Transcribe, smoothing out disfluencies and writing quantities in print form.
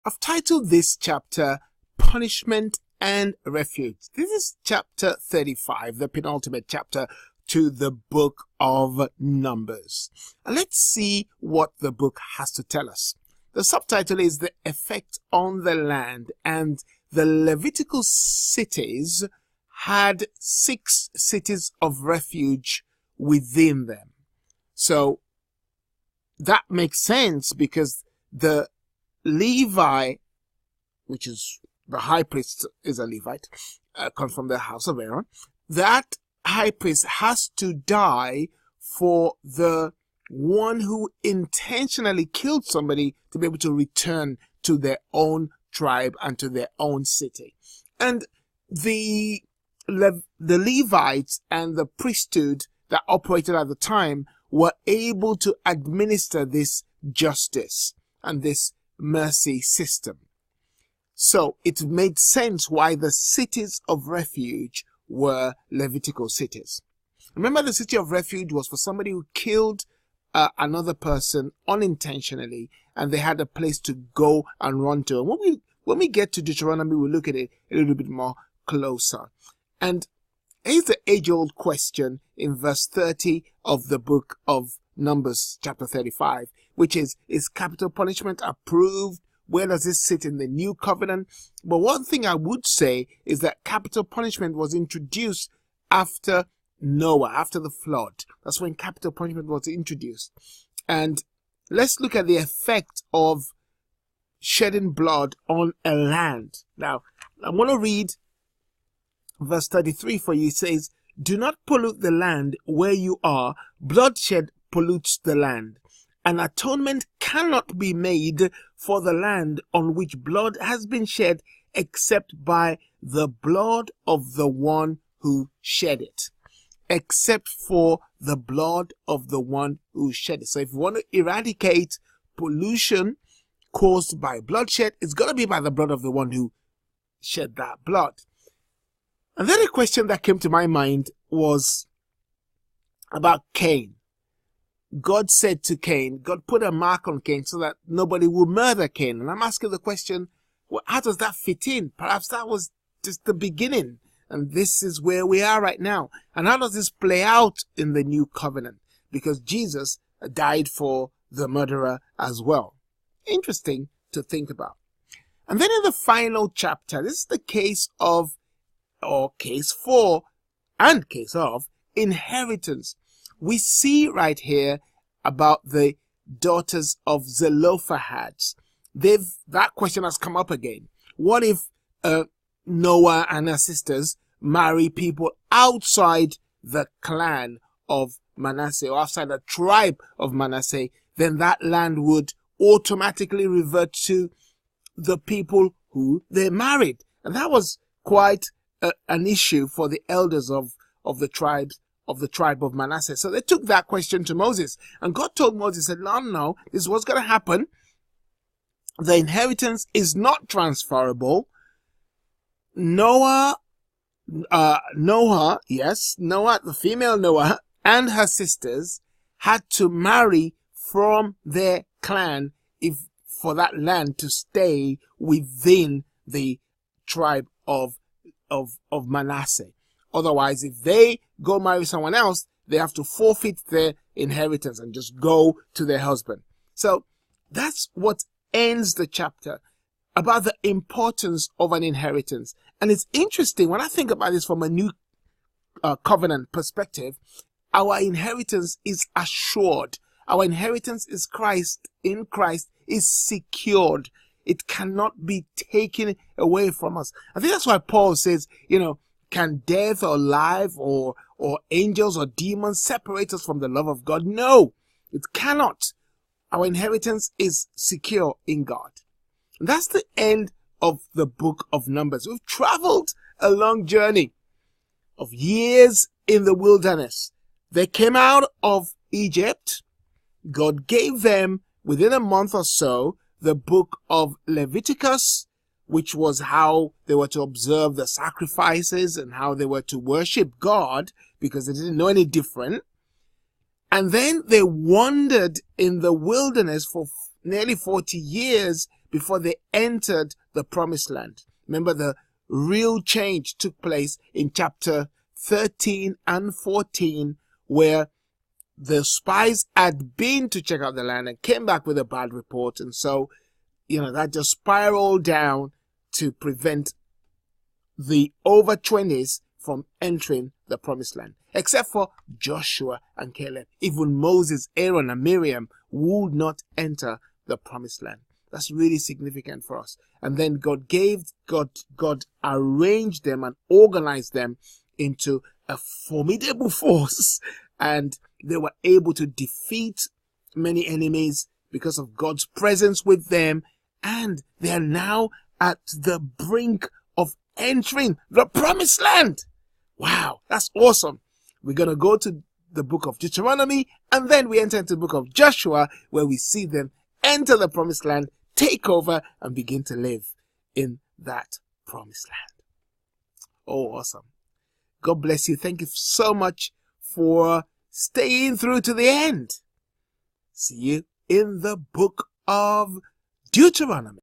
I've titled this chapter Punishment and Refuge. This is chapter 35, the penultimate chapter to the book of Numbers. And let's see what the book has to tell us. The subtitle is The Effect on the Land, and the Levitical cities had 6 cities of refuge within them. So that makes sense because the Levi, which is the high priest, is a Levite, comes from the house of Aaron. That high priest has to die for the one who intentionally killed somebody to be able to return to their own tribe and to their own city. And the Levites and the priesthood that operated at the time were able to administer this justice and this mercy system. So it made sense why the cities of refuge were Levitical cities. Remember, the city of refuge was for somebody who killed another person unintentionally, and they had a place to go and run to. And when we get to Deuteronomy, we'll look at it a little bit more closer. And here's the age-old question in verse 30 of the book of Numbers, chapter 35, which is capital punishment approved? Where does this sit in the new covenant? But one thing I would say is that capital punishment was introduced after Noah, after the flood. That's when capital punishment was introduced. And let's look at the effect of shedding blood on a land. Now, I'm going to read verse 33 for you. It says, "Do not pollute the land where you are. Bloodshed pollutes the land. An atonement cannot be made for the land on which blood has been shed except by the blood of the one who shed it." Except for the blood of the one who shed it. So if you want to eradicate pollution caused by bloodshed, it's got to be by the blood of the one who shed that blood. And then a question that came to my mind was about Cain. God said to Cain, God put a mark on Cain so that nobody would murder Cain. And I'm asking the question, well, how does that fit in? Perhaps that was just the beginning, and this is where we are right now. And how does this play out in the new covenant? Because Jesus died for the murderer as well. Interesting to think about. And then in the final chapter, this is the case of, or case for, and case of, inheritance. We see right here about the daughters of Zelophehad. That question has come up again. What if Noah and her sisters marry people outside the clan of Manasseh or outside the tribe of Manasseh? Then that land would automatically revert to the people who they married. And that was quite an issue for the elders of the tribe of Manasseh. So they took that question to Moses, and God told Moses, said, no, this is what's going to happen. The inheritance is not transferable. Noah, the female Noah and her sisters had to marry from their clan for that land to stay within the tribe of Manasseh. Otherwise, if they go marry someone else, they have to forfeit their inheritance and just go to their husband. So that's what ends the chapter about the importance of an inheritance. And it's interesting when I think about this from a new covenant perspective. Our inheritance is assured. Our inheritance is Christ. In Christ is secured. It cannot be taken away from us. I think that's why Paul says, can death or life or angels or demons separate us from the love of God? No, it cannot. Our inheritance is secure in God. And that's the end of the book of Numbers. We've traveled a long journey of years in the wilderness. They came out of Egypt. God gave them, within a month or so, the book of Leviticus, which was how they were to observe the sacrifices and how they were to worship God, because they didn't know any different. And then they wandered in the wilderness for nearly 40 years before they entered the promised land. Remember, the real change took place in chapter 13 and 14, where the spies had been to check out the land and came back with a bad report. And so, that just spiraled down to prevent the over 20s from entering the promised land, except for Joshua and Caleb. Even Moses, Aaron, and Miriam would not enter the promised land. That's really significant for us. And then God arranged them and organized them into a formidable force, and they were able to defeat many enemies because of God's presence with them, and they are now at the brink of entering the promised land. Wow, that's awesome. We're going to go to the book of Deuteronomy, and then we enter into the book of Joshua, where we see them enter the promised land, take over, and begin to live in that promised land. Oh, awesome. God bless you. Thank you so much for staying through to the end. See you in the book of Deuteronomy.